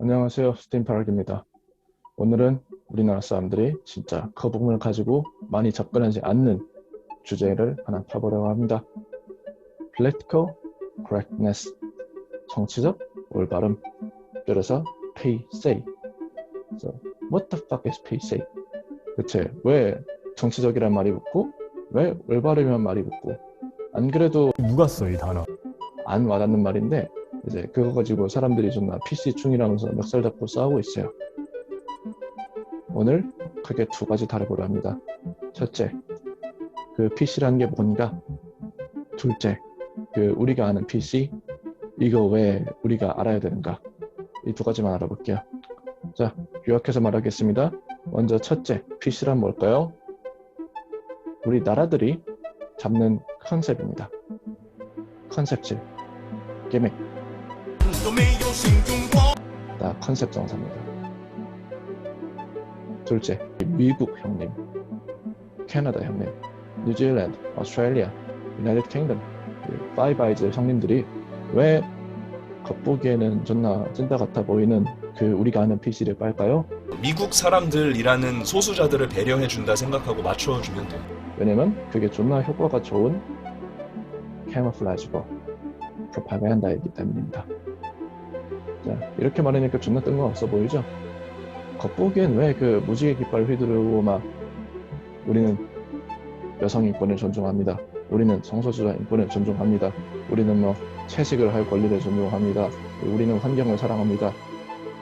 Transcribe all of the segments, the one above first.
안녕하세요. 스팀파락입니다. 오늘은 우리나라 사람들이 진짜 거북을 가지고 많이 접근하지 않는 주제를 하나 파보려고 합니다. Political correctness, 정치적 올바름, 줄여서 PSay. So, what the fuck is PSay? 대체 왜 정치적이란 말이 붙고 왜 올바름이란 말이 붙고, 안 그래도 누가 써 이 단어? 안 와닿는 말인데 이제 그거 가지고 사람들이 존나 PC충이라면서 멱살 잡고 싸우고 있어요. 오늘 크게 두 가지 다뤄보려 합니다. 첫째, 그 PC라는 게 뭔가? 둘째, 그 우리가 아는 PC, 이거 왜 우리가 알아야 되는가? 이 두 가지만 알아볼게요. 자, 요약해서 말하겠습니다. 먼저 첫째, PC란 뭘까요? 우리 나라들이 잡는 컨셉입니다. 컨셉질, 기믹. 나 컨셉 정사입니다. 둘째, 미국 형님, 캐나다 형님, 뉴질랜드, 오스트레일리아, 유나이티드 킹덤, 파이브 아이즈 형님들이 왜 겉보기에는 존나 찐따 같아 보이는 그 우리가 아는 PC를 빨까요? 미국 사람들이라는 소수자들을 배려해준다 생각하고 맞춰주면 돼. 왜냐면 그게 존나 효과가 좋은 캐모플라지고 프로파간다이기 때문입니다. 자, 이렇게 말하니까 존나 뜬금없어 보이죠? 겉보기엔 왜 그 무지개 깃발 휘두르고 막 우리는 여성 인권을 존중합니다. 우리는 성소수자 인권을 존중합니다. 우리는 뭐 채식을 할 권리를 존중합니다. 우리는 환경을 사랑합니다.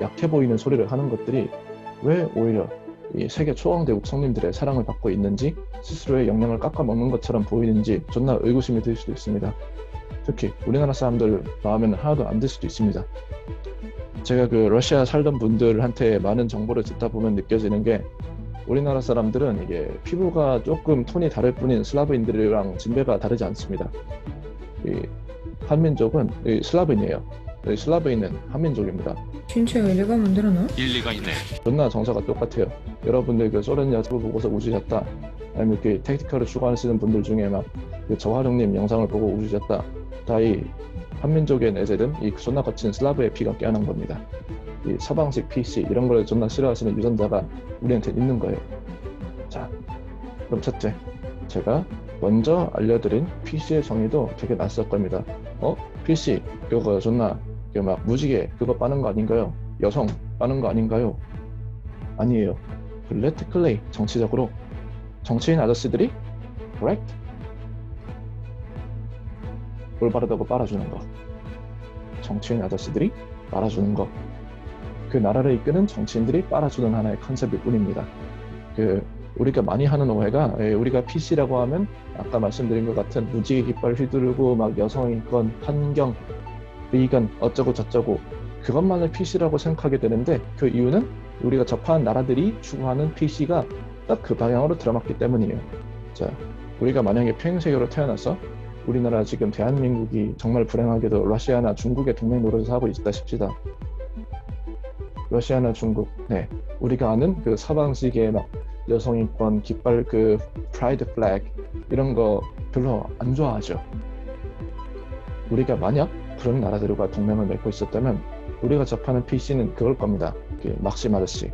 약해 보이는 소리를 하는 것들이 왜 오히려 이 세계 초강대국 성님들의 사랑을 받고 있는지, 스스로의 역량을 깎아먹는 것처럼 보이는지 존나 의구심이 들 수도 있습니다. 특히 우리나라 사람들 마음에는 하나도 안 들 수도 있습니다. 제가 그 러시아 살던 분들한테 많은 정보를 듣다 보면 느껴지는 게, 우리나라 사람들은 이게 피부가 조금 톤이 다를 뿐인 슬라브인들이랑 진배가 다르지 않습니다. 이 한민족은 슬라브인이에요. 슬라브인은 한민족입니다. 진짜 일리가 만들어놔? 일리가 있네. 존나 정서가 똑같아요. 여러분들 그 소련 야구 보고서 우시셨다, 아니면 그 택티컬을 추구하시는 분들 중에 막 그 저화룡님 영상을 보고 우시셨다, 다 이 한민족의 내재든 이 존나 거친 슬라브의 피가 깨어난 겁니다. 이 서방식 PC 이런 걸 존나 싫어하시는 유전자가 우리한테 있는 거예요. 자, 그럼 첫째, 제가 먼저 알려드린 PC의 정의도 되게 낯설 겁니다. PC 그거 존나 막 무지개 그거 빠는 거 아닌가요? 여성 빠는 거 아닌가요? 아니에요. politically, 정치적으로 정치인 아저씨들이 correct, 올바르다고 빨아주는 거, 정치인 아저씨들이 빨아주는 거, 그 나라를 이끄는 정치인들이 빨아주는 하나의 컨셉일 뿐입니다. 그 우리가 많이 하는 오해가, 우리가 PC라고 하면 아까 말씀드린 것 같은 무지개 깃발 휘두르고 막 여성인권, 환경, 비건 어쩌고 저쩌고 그것만을 PC라고 생각하게 되는데, 그 이유는 우리가 접한 나라들이 추구하는 PC가 딱 그 방향으로 들어맞기 때문이에요. 자, 우리가 만약에 평행세계로 태어나서 우리나라 지금 대한민국이 정말 불행하게도 러시아나 중국의 동맹 노릇을 하고 있다 싶시다. 러시아나 중국, 네, 우리가 아는 그 서방식의 막 여성인권, 깃발, 그 프라이드 플래그 이런 거 별로 안 좋아하죠. 우리가 만약 그런 나라들과 동맹을 맺고 있었다면 우리가 접하는 PC는 그걸 겁니다. 그 막심 아저씨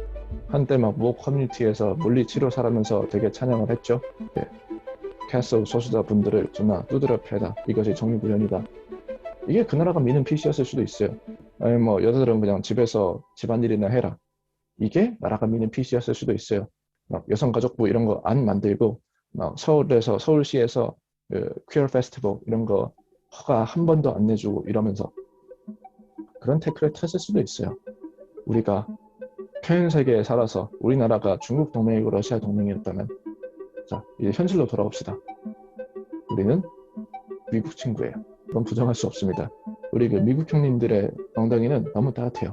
한때 막 모 커뮤니티에서 물리치료 살아면서 되게 찬양을 했죠. 네. 캐슬 소수자 분들을 존나 두드려 패다, 이것이 정의구현이다. 이게 그 나라가 미는 PC였을 수도 있어요. 아니 뭐 여자들은 그냥 집에서 집안일이나 해라, 이게 나라가 미는 PC였을 수도 있어요. 막 여성가족부 이런 거 안 만들고 막 서울시에서 그 퀴어 페스티벌 이런 거 허가 한 번도 안 내주고 이러면서 그런 태클을 탔을 수도 있어요. 우리가 평행세계에 살아서 우리나라가 중국 동맹이고 러시아 동맹이었다면, 자 이제 현실로 돌아옵시다. 우리는 미국 친구예요. 그건 부정할 수 없습니다. 우리 그 미국 형님들의 엉덩이는 너무 따뜻해요.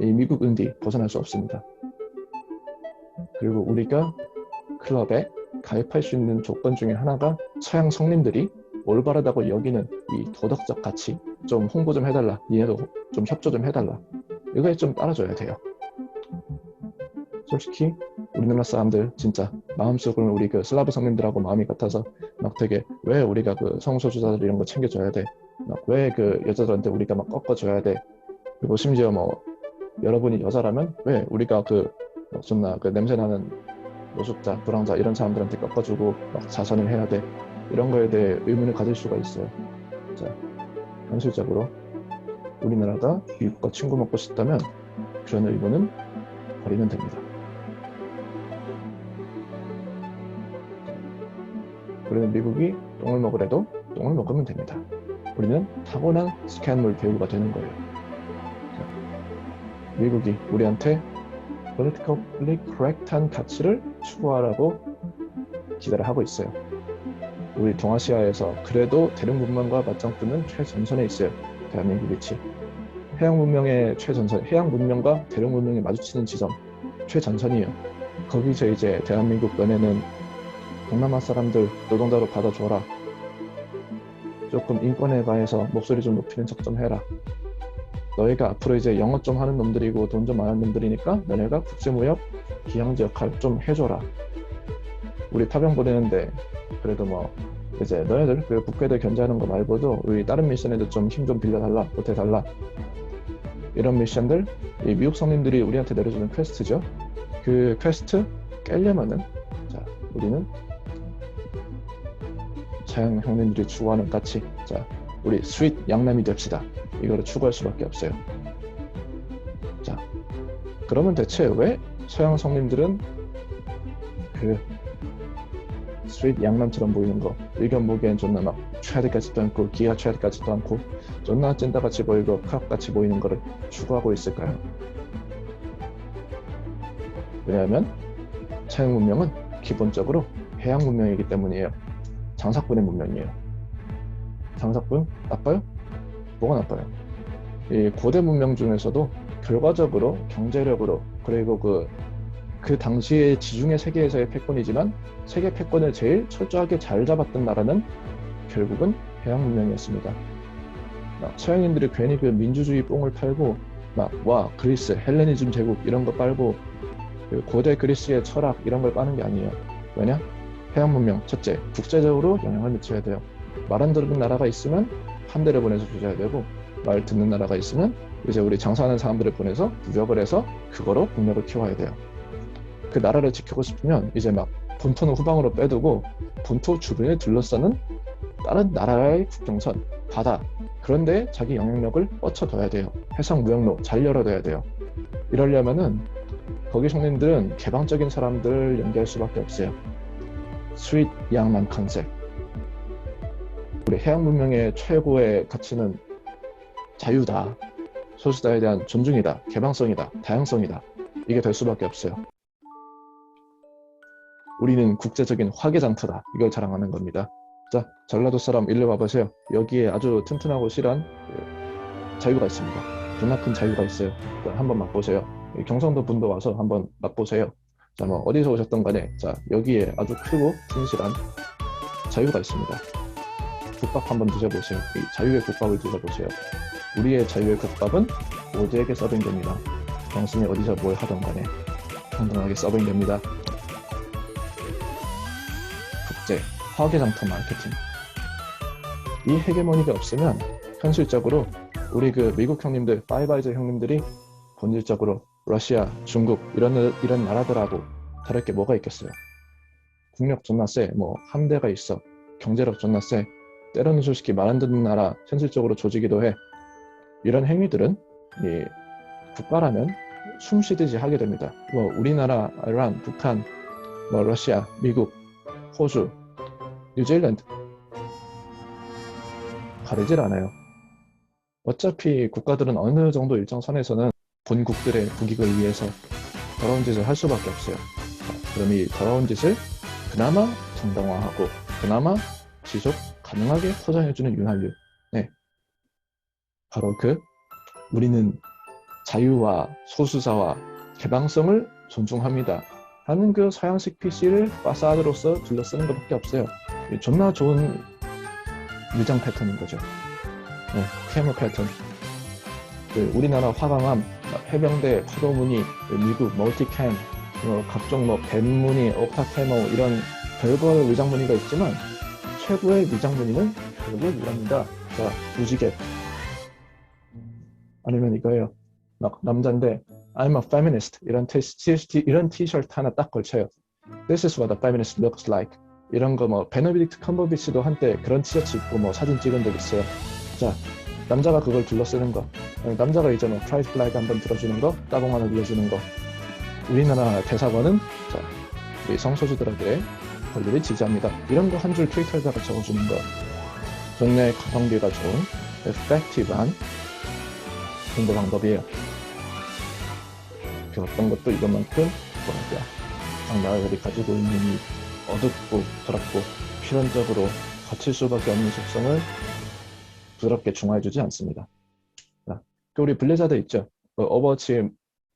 이 미국 은디 벗어날 수 없습니다. 그리고 우리가 클럽에 가입할 수 있는 조건 중에 하나가 서양 성님들이 올바르다고 여기는 이 도덕적 가치 좀 홍보 좀 해달라, 니네도 좀 협조 좀 해달라, 이거에 좀 따라줘야 돼요. 솔직히 우리나라 사람들 진짜 마음속으로는 우리 그 슬라브 성님들하고 마음이 같아서 막 되게 왜 우리가 그 성소수자들 이런 거 챙겨줘야 돼, 막 왜 그 여자들한테 우리가 막 꺾어줘야 돼, 그리고 심지어 뭐 여러분이 여자라면 왜 우리가 존나 냄새나는 노숙자, 불황자 이런 사람들한테 꺾어주고 막 자선을 해야 돼? 이런 거에 대해 의문을 가질 수가 있어요. 자, 현실적으로 우리나라가 미국과 친구 먹고 싶다면 그런 의문은 버리면 됩니다. 우리는 미국이 똥을 먹으래도 똥을 먹으면 됩니다. 우리는 타고난 스캔물 배우가 되는 거예요. 자, 미국이 우리한테 politically correct한 가치를 추구하라고 기대를 하고 있어요. 우리 동아시아에서 그래도 대륙 문명과 맞짱뜨는 최전선에 있어요. 대한민국 위치. 해양 문명의 최전선, 해양 문명과 대륙 문명이 마주치는 지점, 최전선이에요. 거기서 이제 대한민국 너네는 동남아 사람들 노동자로 받아줘라. 조금 인권에 관해서 목소리 좀 높이는 척 좀 해라. 너희가 앞으로 이제 영어 좀 하는 놈들이고 돈 좀 많은 놈들이니까 너네가 국제무역 기항지 역할 좀 해줘라. 우리 파병 보내는데 그래도 뭐 이제 너네들 그 북괴들 견제하는 거 말고도 우리 다른 미션에도 좀 힘 좀 빌려달라, 보태달라. 이런 미션들 이 미국 성님들이 우리한테 내려주는 퀘스트죠. 그 퀘스트 깨려면은 자 우리는 서양 형님들이 추구하는 가치, 자 우리 스윗 양남이 됩시다. 이거를 추구할 수밖에 없어요. 자, 그러면 대체 왜 서양 성님들은 그 스윗 양남처럼 보이는 거, 의견 보기엔 존나 막 최하드까지도 않고 기하 최하드까지도 않고 존나 찐따같이 보이고 크랍같이 보이는 거를 추구하고 있을까요? 왜냐하면 서양 문명은 기본적으로 해양 문명이기 때문이에요. 장사꾼의 문명이에요. 장사꾼 나빠요? 뭐가 나빠요? 이 고대 문명 중에서도 결과적으로 경제력으로 그리고 그 당시의 지중해 세계에서의 패권이지만 세계 패권을 제일 철저하게 잘 잡았던 나라는 결국은 해양 문명이었습니다. 서양인들이 괜히 그 민주주의 뽕을 팔고 막 와 그리스 헬레니즘 제국 이런 거 빨고 그 고대 그리스의 철학 이런 걸 빠는 게 아니에요. 왜냐? 해양 문명 첫째 국제적으로 영향을 미쳐야 돼요. 말 안 듣는 나라가 있으면 함대를 보내서 조져야 되고 말 듣는 나라가 있으면 이제 우리 장사하는 사람들을 보내서 무역을 해서 그거로 국력을 키워야 돼요. 그 나라를 지키고 싶으면 이제 막 본토는 후방으로 빼두고 본토 주변에 둘러싸는 다른 나라의 국경선, 바다 그런데 자기 영향력을 뻗쳐둬야 돼요. 해상 무역로 잘 열어둬야 돼요. 이러려면은 거기 성민들은 개방적인 사람들을 연기할 수밖에 없어요. 스윗 양남 컨셉. 우리 해양 문명의 최고의 가치는 자유다. 소수자에 대한 존중이다. 개방성이다. 다양성이다. 이게 될 수밖에 없어요. 우리는 국제적인 화개장터다. 이걸 자랑하는 겁니다. 자, 전라도 사람 일로 와보세요. 여기에 아주 튼튼하고 실한 자유가 있습니다. 존나 큰 자유가 있어요. 한번 맛보세요. 경상도 분도 와서 한번 맛보세요. 자, 뭐 어디서 오셨던 간에 자 여기에 아주 크고 튼실한 자유가 있습니다. 국밥 한번 드셔보세요. 이 자유의 국밥을 드셔보세요. 우리의 자유의 국밥은 모두에게 서빙됩니다. 당신이 어디서 뭘 하던 간에 평등하게 서빙됩니다. 국제 화개장터 마케팅. 이 헤게모니가 없으면 현실적으로 우리 그 미국 형님들, 파이브아이즈 형님들이 본질적으로 러시아, 중국 이런 나라들하고 다를 게 뭐가 있겠어요? 국력 존나 세, 뭐 함대가 있어, 경제력 존나 세, 때로는 솔직히 말 안 듣는 나라 현실적으로 조지기도 해. 이런 행위들은 이 국가라면 숨쉬듯이 하게 됩니다. 뭐 우리나라, 이란, 북한, 뭐 러시아, 미국, 호주, 뉴질랜드 가리질 않아요. 어차피 국가들은 어느 정도 일정 선에서는 본국들의 국익을 위해서 더러운 짓을 할 수밖에 없어요. 그럼 이 더러운 짓을 그나마 정당화하고 그나마 지속 가능하게 포장해주는 윤활유. 네. 바로 우리는 자유와 소수자와 개방성을 존중합니다 하는 그 서양식 PC를 파사드로서 둘러쓰는 것밖에 없어요. 존나 좋은 위장 패턴인 거죠. 네, 캐머 패턴. 우리나라 화강암, 해병대, 파도무늬, 미국 멀티캠, 각종 뱀무늬, 옥타캐머 이런 별별 위장무늬가 있지만 최고의 위장무늬는 결국 이랍니다. 자, 무지개. 아니면 이거예요. 막 남자인데 I'm a feminist 이런 티셔츠 하나 딱 걸쳐요. This is what a feminist looks like. 이런 거 뭐 베너디ик트 컴버비치도 한때 그런 티셔츠 입고 뭐 사진 찍은 적 있어요. 자, 남자가 그걸 둘러쓰는 거. 남자가 이제 뭐 프라이드 플래그 한번 들어주는 거, 따봉 하나 눌러주는 거. 우리나라 대사관은 자, 우리 성소수들에게 권리를 지지합니다. 이런 거 한 줄 트위터에다가 적어주는 거. 동네 가성비가 좋은 에펙티브한 홍보 방법이에요. 그 어떤 것도 이것만큼 뭐랄까 나들이 가지고 있는 이 어둡고 더럽고 필연적으로 거칠 수밖에 없는 속성을 부드럽게 중화해주지 않습니다. 자, 우리 블리자드 있죠? 오버워치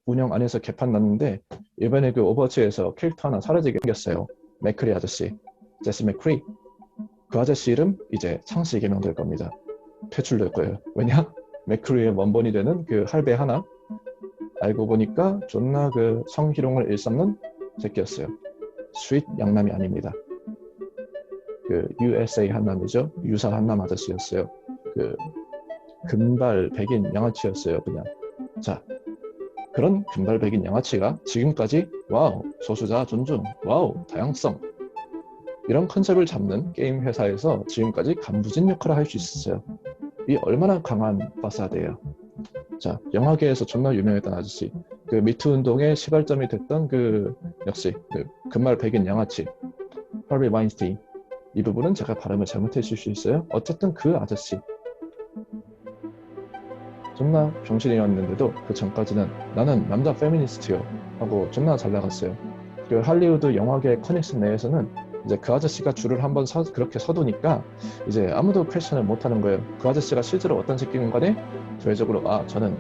운영 안에서 개판 났는데 이번에 그 오버워치에서 캐릭터 하나 사라지게 생겼어요. 맥크리 아저씨, 제스 맥크리. 그 아저씨 이름 이제 상시 개명될 겁니다. 퇴출될 거예요. 왜냐? 맥크리의 원본이 되는 그 할배 하나 알고 보니까 존나 그 성희롱을 일삼는 새끼였어요. 스윗 양남이 아닙니다. 그 USA 한남이죠. 유사 한남 아저씨였어요. 그 금발 백인 양아치였어요. 그냥. 자, 그런 금발 백인 양아치가 지금까지 와우 소수자 존중, 와우 다양성 이런 컨셉을 잡는 게임 회사에서 지금까지 간부진 역할을 할 수 있었어요. 이 얼마나 강한 파사드예요. 자, 영화계에서 존나 유명했던 아저씨, 그 미투 운동의 시발점이 됐던 그 역시 그 금발 백인 양아치 하비 와인스타인. 이 부분은 제가 발음을 잘못했을 수 있어요. 어쨌든 그 아저씨 존나 병신이었는데도 그 전까지는 나는 남자 페미니스트요 하고 존나 잘 나갔어요. 그 할리우드 영화계 커넥션 내에서는 이제 그 아저씨가 줄을 한번 그렇게 서두니까 이제 아무도 퀘션을 못 하는 거예요. 그 아저씨가 실제로 어떤 새끼인 간에 저희적으로 저는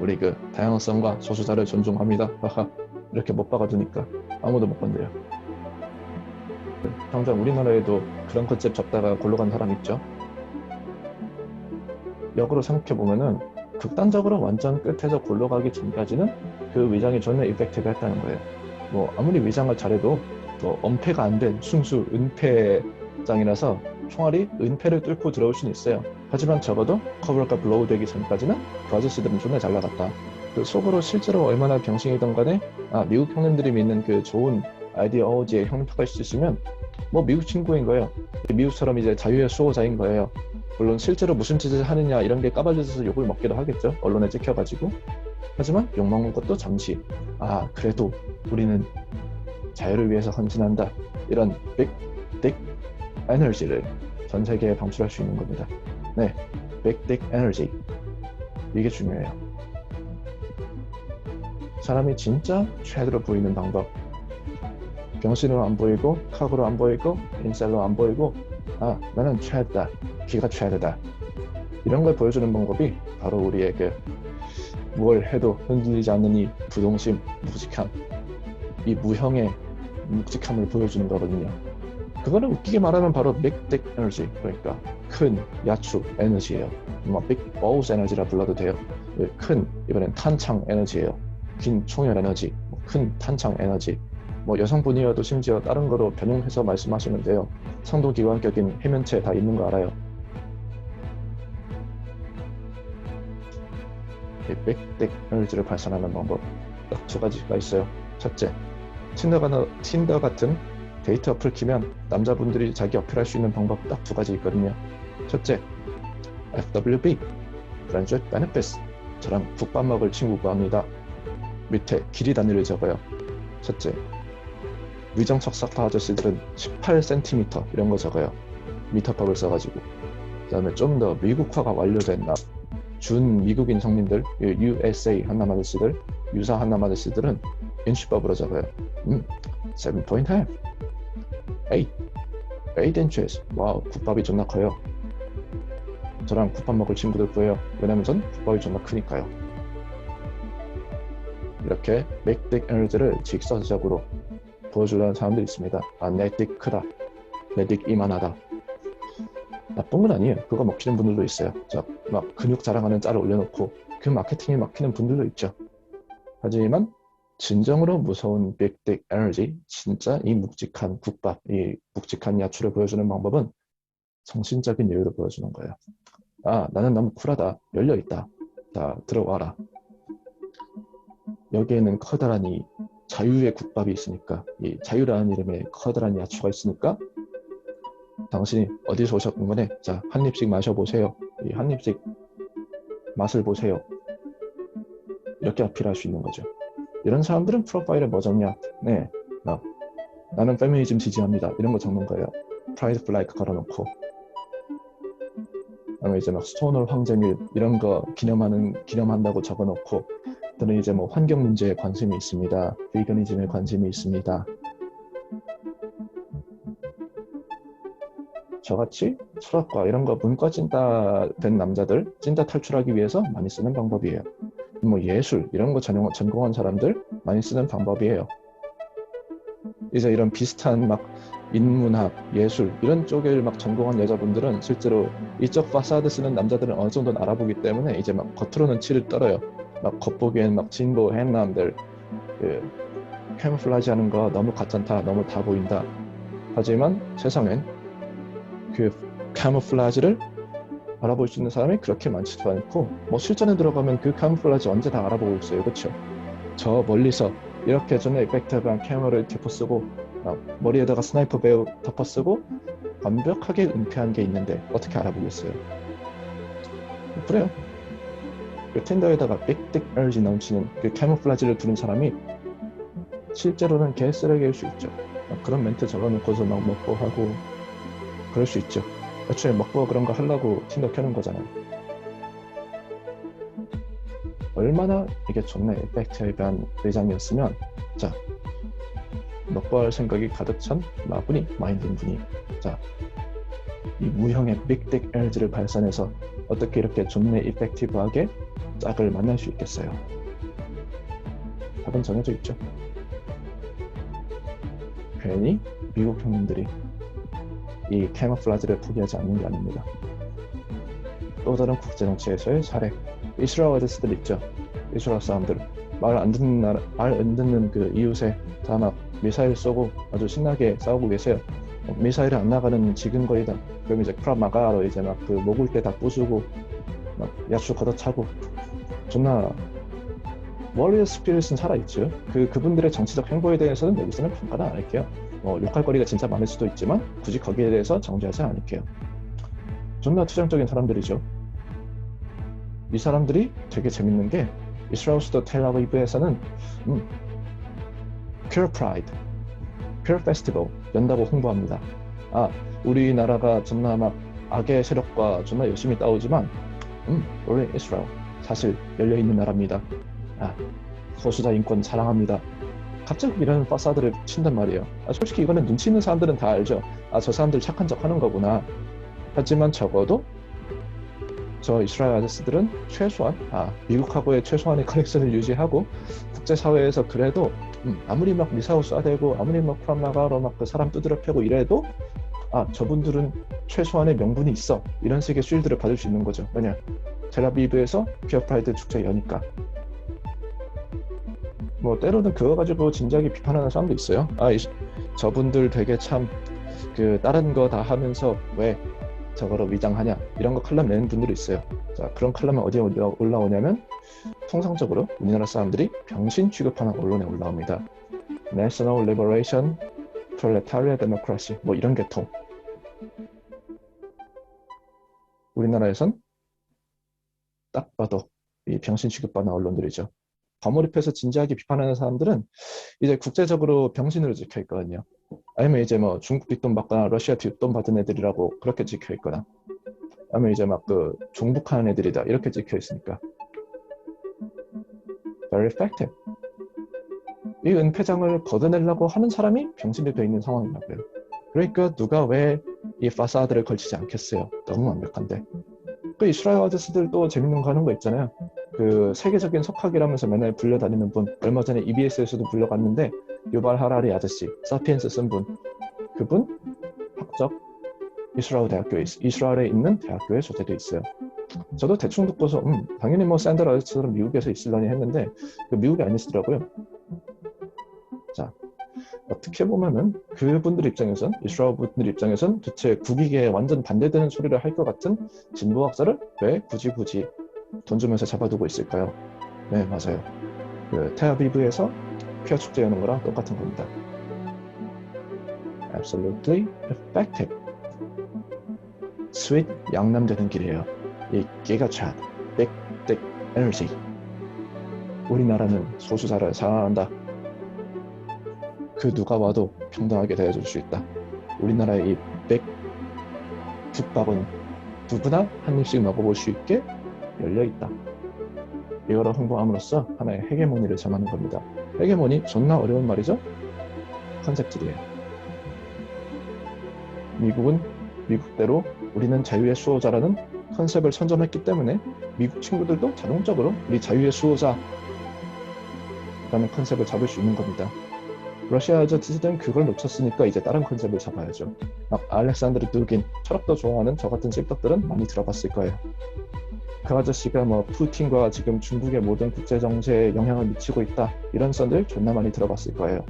우리 그 다양성과 소수자를 존중합니다. 이렇게 못 박아두니까 아무도 못 건드려. 당장 우리나라에도 그런 컨셉 잡다가 골로 간 사람 있죠. 역으로 생각해보면은 극단적으로 완전 끝에서 골로 가기 전까지는 그 위장이 존나 이펙트가 했다는 거예요. 뭐 아무리 위장을 잘해도 뭐 엄폐가 안 된 순수 은폐장이라서 총알이 은폐를 뚫고 들어올 수는 있어요. 하지만 적어도 커버가 블로우 되기 전까지는 그 아저씨들은 존나 잘 나갔다. 그 속으로 실제로 얼마나 병신이던 간에 미국 형님들이 믿는 그 좋은 아이디어ology에 형평할 수 있으면 뭐 미국 친구인 거예요. 미국처럼 이제 자유의 수호자인 거예요. 물론 실제로 무슨 짓을 하느냐 이런 게 까발려져서 욕을 먹기도 하겠죠. 언론에 찍혀가지고. 하지만 욕먹는 것도 잠시 그래도 우리는 자유를 위해서 헌신한다. 이런 빅 에너지를 전 세계에 방출할 수 있는 겁니다. 네, 빅 에너지. 이게 중요해요. 사람이 진짜 최대로 보이는 방법. 병신으로 안 보이고 카그로 안 보이고 인셀로 안 보이고 나는 최대다. 기가 최대다. 이런 걸 보여주는 방법이 바로 우리에게 뭘 해도 흔들리지 않는 이 부동심, 묵직함, 이 무형의 묵직함을 보여주는 거거든요. 그거는 웃기게 말하면 바로 빅 에너지, 그러니까 큰 야추 에너지예요. 뭐 빅 버우스 에너지라 불러도 돼요. 큰 이번엔 탄창 에너지예요. 긴 총열 에너지, 큰 탄창 에너지. 뭐 여성분이어도 심지어 다른 거로 변형해서 말씀하시면 돼요. 성도기관격인 해면체 다 있는 거 알아요. 빅 에너지를 발산하는 방법 딱 두 가지가 있어요. 첫째, 틴더 같은 데이트 어플 키면 남자분들이 자기 어필할 수 있는 방법 딱 두 가지 있거든요. 첫째, FWB, Friends with Benefits. 저랑 국밥 먹을 친구 구합니다. 밑에 길이 단위를 적어요. 첫째, 위정척 사파 아저씨들은 18cm 이런 거 적어요. 미터법을 써가지고. 그 다음에 좀 더 미국화가 완료된 준 미국인 성민들, USA 한남 아저씨들, 유사 한남 아저씨들은 인치법으로 적어요. 7.5, 8 inches. 와우, 국밥이 존나 커요. 저랑 국밥 먹을 친구들 구해요. 왜냐면 전 국밥이 존나 크니까요. 이렇게 맥딕 에너지를 직선적으로 보여주려는 사람들이 있습니다. 내 딕 크다, 내 딕 이만하다. 나쁜 건 아니에요. 그거 먹히는 분들도 있어요. 막 근육 자랑하는 짤을 올려놓고 그 마케팅에 막히는 분들도 있죠. 하지만 진정으로 무서운 빅딕 에너지, 진짜 이 묵직한 국밥, 이 묵직한 야추를 보여주는 방법은 정신적인 여유를 보여주는 거예요. 나는 너무 쿨하다, 열려있다, 자 들어와라. 여기에는 커다란 이 자유의 국밥이 있으니까, 이 자유라는 이름에 커다란 야추가 있으니까 당신이 어디서 오셨건 간에 자, 한 입씩 마셔보세요. 이 한 입씩 맛을 보세요. 이렇게 어필할 수 있는 거죠. 이런 사람들은 프로파일에 뭐 적냐? 네, 나는 페미니즘 지지합니다. 이런 거 적는 거예요. 프라이드 플래그 걸어놓고. 그다음에 이제 막 스토너 황제밀 이런 거 기념한다고 적어놓고, 또는 이제 뭐 환경 문제에 관심이 있습니다. 비거니즘에 관심이 있습니다. 저같이 철학과 이런 거 문과 찐따 된 남자들, 찐따 탈출하기 위해서 많이 쓰는 방법이에요. 뭐 예술 이런 거 전공한 사람들 많이 쓰는 방법이에요. 이제 이런 비슷한 막 인문학, 예술 이런 쪽을 막 전공한 여자분들은 실제로 이쪽 파사드 쓰는 남자들은 어느 정도는 알아보기 때문에 이제 막 겉으로는 치를 떨어요. 막 겉보기엔 막 진보 행남들 그 캐모플라지 하는 거 너무 가짠다, 너무 다 보인다. 하지만 세상엔 그 캐모플라지를 알아볼 수 있는 사람이 그렇게 많지도 않고, 뭐 실전에 들어가면 그 캐모플라지 언제 다 알아보고 있어요. 그렇죠? 저 멀리서 이렇게 전에 이펙트한 캐머를 덮어쓰고 머리에다가 스나이퍼 배우 덮어쓰고 완벽하게 은폐한 게 있는데 어떻게 알아보겠어요? 그래요. 그 텐더에다가 빅딕 에너지 넘치는 그 캐모플라지를 두는 사람이 실제로는 개쓰레기일 수 있죠. 그런 멘트 적어놓고서 막 먹보하고 그럴 수 있죠. 애초에 먹보 그런 거 하려고 틴더 켜는 거잖아요. 얼마나 이게 존나 이펙트에 대한 내장이었으면, 자, 먹보할 생각이 가득 찬 마분이 마인드인 분이 자, 이 무형의 빅딕 에너지를 발산해서 어떻게 이렇게 존나 이펙티브하게 짝을 만날 수 있겠어요? 답은 정해져 있죠. 괜히 미국 형님들이 이 캐모플라지를 포기하지 않는 게 아닙니다. 또 다른 국제정치에서의 사례, 이스라엘 아저씨들 있죠. 이스라엘 사람들 말 안 듣는 그 이웃에 다 막 미사일 쏘고 아주 신나게 싸우고 계세요. 미사일이 안 나가는 지근거리다. 그럼 이제 크라마가로 이제 막 그 목을 때 다 부수고 막 야수 걷어차고 존나 워리어 스피릿은 살아있죠. 그분들의 정치적 행보에 대해서는 여기서는 평가는 안 할게요. 욕할 거리가 진짜 많을 수도 있지만 굳이 거기에 대해서 정죄하지 않을게요. 존나 투정적인 사람들이죠. 이 사람들이 되게 재밌는 게 이스라엘 수도 텔아비브에서는 Pure Pride, Pure Festival 연다고 홍보합니다. 우리나라가 존나 막 악의 세력과 존나 열심히 싸우지만 우리 이스라엘 사실 열려있는 나라입니다. 소수자 인권 사랑합니다. 갑자기 이런 파사드를 친단 말이에요. 솔직히 이거는 눈치 있는 사람들은 다 알죠. 저 사람들 착한 척 하는 거구나. 하지만 적어도 저 이스라엘 아저씨들은 최소한 미국하고의 최소한의 커넥션을 유지하고 국제사회에서 그래도 아무리 막 미사일 쏴대고 아무리 막 프람나가로 막 그 사람 두드려 패고 이래도 저분들은 최소한의 명분이 있어. 이런 식의 쉴드를 받을 수 있는 거죠. 왜냐? 텔아비브에서 퓨어 프라이드 축제 여니까. 뭐 때로는 그거 가지고 진지하게 비판하는 사람도 있어요. 저분들 되게 참 그 다른 거 다 하면서 왜 저거로 위장하냐 이런 거 칼럼 내는 분들이 있어요. 자, 그런 칼럼은 어디에 올라오냐면 통상적으로 우리나라 사람들이 병신 취급하는 언론에 올라옵니다. National Liberation, Proletariat Democracy 뭐 이런 계통. 우리나라에선 딱 봐도 이 병신 취급받는 언론들이죠. 과몰입해서 진지하게 비판하는 사람들은 이제 국제적으로 병신으로 찍혀 있거든요. 아니면 이제 뭐 중국 뒷돈 받거나 러시아 뒷돈 받은 애들이라고 그렇게 찍혀 있거나, 아니면 이제 막 그 종북하는 애들이다 이렇게 찍혀 있으니까. Very effective. 이 은폐장을 걷어내려고 하는 사람이 병신이 되어 있는 상황이라고요. 그러니까 누가 왜 이 파사드를 걸치지 않겠어요? 너무 완벽한데. 그 이스라엘 아저씨들도 재밌는 거 하는 거 있잖아요. 그 세계적인 석학이라면서 맨날 불려다니는 분, 얼마 전에 EBS에서도 불려갔는데 유발 하라리 아저씨, 사피엔스 쓴 분, 그분 학적 이스라엘에 있는 대학교에 소재돼 있어요. 저도 대충 듣고서 당연히 뭐 샌들 아저씨처럼 미국에서 있으려니 했는데 미국이 아니시더라고요. 자, 어떻게 보면은 그분들 입장에선, 이스라엘 분들 입장에선 도대체 국익에 완전 반대되는 소리를 할 것 같은 진보학자를 왜 굳이 돈 주면서 잡아두고 있을까요? 네, 맞아요. 그 테아비브에서 퀴어 축제 여는 거랑 똑같은 겁니다. Absolutely effective. 스윗 양남 되는 길이에요. 이 기가차 빅 에너지. 우리나라는 소수자를 사랑한다. 그 누가 와도 평등하게 대해줄 수 있다. 우리나라의 이 국밥은 누구나 한 입씩 먹어볼 수 있게 열려있다. 이거를 홍보함으로써 하나의 헤게모니를 점하는 겁니다. 헤게모니 존나 어려운 말이죠? 컨셉들이에요. 미국은 미국대로 우리는 자유의 수호자라는 컨셉을 선점했기 때문에 미국 친구들도 자동적으로 우리 자유의 수호자라는 컨셉을 잡을 수 있는 겁니다. 러시아 아저씨들은 그걸 놓쳤으니까 이제 다른 컨셉을 잡아야죠. 막 알렉산드르 두긴, 철학도 좋아하는 저 같은 씹덕들은 많이 들어봤을 거예요. 그 아저씨가 뭐 푸틴과 지금 중국의 모든 국제 정세에 영향을 미치고 있다 이런 썰들 존나 많이 들어봤을 거예요.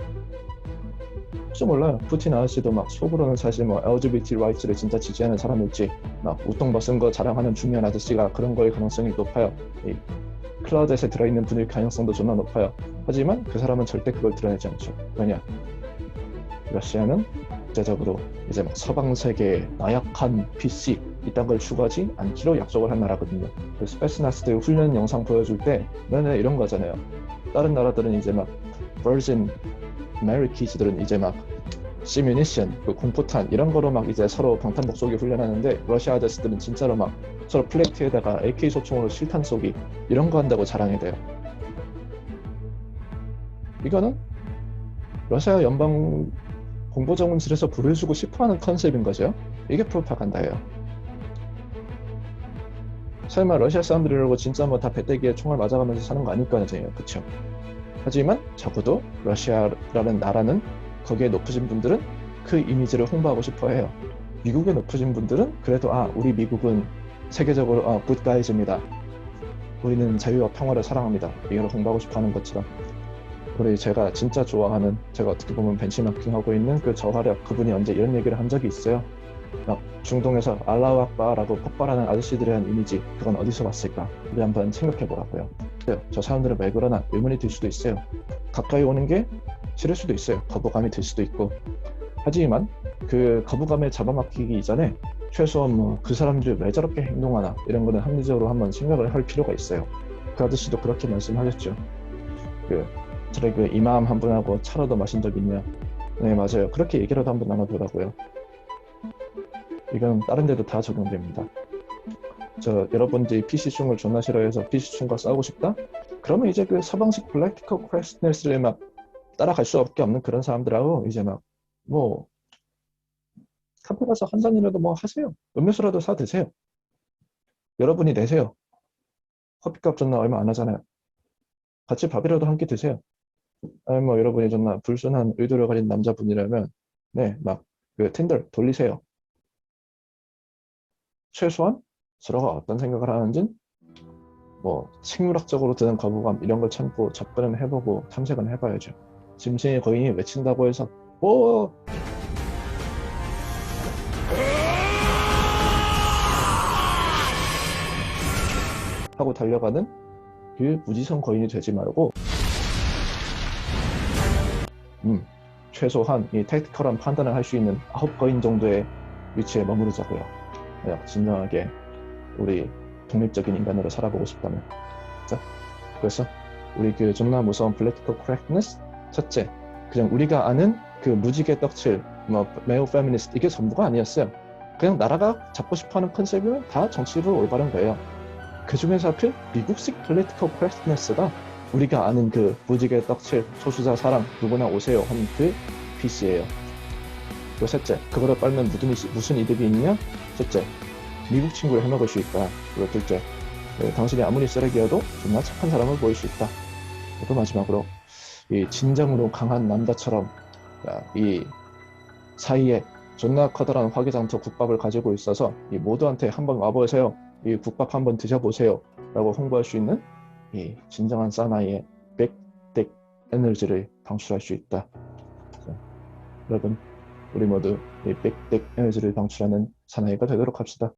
혹시 몰라요. 푸틴 아저씨도 막 속으로는 사실 뭐 LGBT 라이츠를 진짜 지지하는 사람일지 막 우통 벗은 거 자랑하는 중요한 아저씨가 그런 거일 가능성이 높아요. 이 클라우드에 들어있는 분일 가능성도 존나 높아요. 하지만 그 사람은 절대 그걸 드러내지 않죠. 왜냐? 러시아는 국제적으로 이제 막 서방 세계의 나약한 PC 이딴 걸 추구하지 않기로 약속을 한 나라거든요. 그 스페스나스들 훈련 영상 보여줄 때 맨날 이런 거잖아요. 다른 나라들은 이제 막 버진 아메리키즈들은 이제 막 시뮤니션, 그 공포탄 이런 거로 막 이제 서로 방탄복 쏘기 훈련하는데 러시아 아저씨들은 진짜로 막 서로 플레이트에다가 AK 소총으로 실탄 쏘기 이런 거 한다고 자랑이 돼요. 이거는 러시아 연방 공보정원실에서 불을 주고 싶어하는 컨셉인 거죠. 이게 프로파간다예요. 설마 러시아 사람들이라고 진짜 뭐 다 배때기에 총알 맞아가면서 사는 거 아닐 거 아니에요, 그쵸? 하지만 적어도 러시아라는 나라는 거기에 높으신 분들은 그 이미지를 홍보하고 싶어해요. 미국에 높으신 분들은 그래도 우리 미국은 세계적으로 굿가이즈입니다. 우리는 자유와 평화를 사랑합니다. 이걸 홍보하고 싶어하는 것처럼 우리 제가 진짜 좋아하는 제가 어떻게 보면 벤치마킹하고 있는 그 저화력 그분이 언제 이런 얘기를 한 적이 있어요. 막 중동에서 알라우 악바라고 폭발하는 아저씨들에 대한 이미지 그건 어디서 왔을까? 우리 한번 생각해 보라고요. 저 사람들은 왜 그러나 의문이 들 수도 있어요. 가까이 오는 게 싫을 수도 있어요. 거부감이 들 수도 있고. 하지만 그 거부감에 잡아먹히기 이전에 최소한 뭐 그 사람들이 왜 저렇게 행동하나 이런 거는 합리적으로 한번 생각을 할 필요가 있어요. 그 아저씨도 그렇게 말씀하셨죠. 저희 그 이마음 한 분하고 차라도 마신 적 있냐? 네, 맞아요. 그렇게 얘기라도 한번 나눠보라고요. 이건 다른 데도 다 적용됩니다. 여러분들이 PC충을 존나 싫어해서 PC충과 싸우고 싶다? 그러면 이제 그 서방식 practical correctness를 막 따라갈 수밖에 없는 그런 사람들하고 이제 막 뭐 카페 가서 한 잔이라도 뭐 하세요. 음료수라도 사 드세요. 여러분이 내세요. 커피값 존나 얼마 안 하잖아요. 같이 밥이라도 한 끼 드세요. 아니 뭐 여러분이 존나 불순한 의도를 가진 남자분이라면 네, 막 그 텐들 돌리세요. 최소한 서로가 어떤 생각을 하는지 뭐 식물학적으로 드는 거부감 이런 걸 참고 접근은 해보고 탐색은 해봐야죠. 짐승의 거인이 외친다고 해서 하고 달려가는 그 무지성 거인이 되지 말고 최소한 이 택티컬한 판단을 할 수 있는 9거인 정도의 위치에 머무르자고요. 진정하게 우리 독립적인 인간으로 살아보고 싶다면. 자, 그래서 우리 그 존나 무서운 political correctness 첫째, 그냥 우리가 아는 그 무지개 떡칠 뭐 매우 페미니스트 이게 전부가 아니었어요. 그냥 나라가 잡고 싶어하는 컨셉은 다 정치로 올바른 거예요. 그 중에서 하필 미국식 political correctness가 우리가 아는 그 무지개 떡칠 소수자 사랑 누구나 오세요 하는 그 PC예요. 그리고 셋째, 그거를 빨면 무슨 이득이 있냐? 셋째, 미국 친구를 해먹을 수 있다. 그리고 둘째, 당신이 아무리 쓰레기여도 정말 착한 사람을 보일 수 있다. 그리고 마지막으로 이 진정으로 강한 남자처럼 이 사이에 존나 커다란 화개장터 국밥을 가지고 있어서 이 모두한테 한번 와보세요. 이 국밥 한번 드셔보세요. 라고 홍보할 수 있는 이 진정한 사나이의 빅 에너지를 방출할 수 있다. 여러분, 우리 모두 이 빅 에너지를 방출하는 사나이가 되도록 합시다.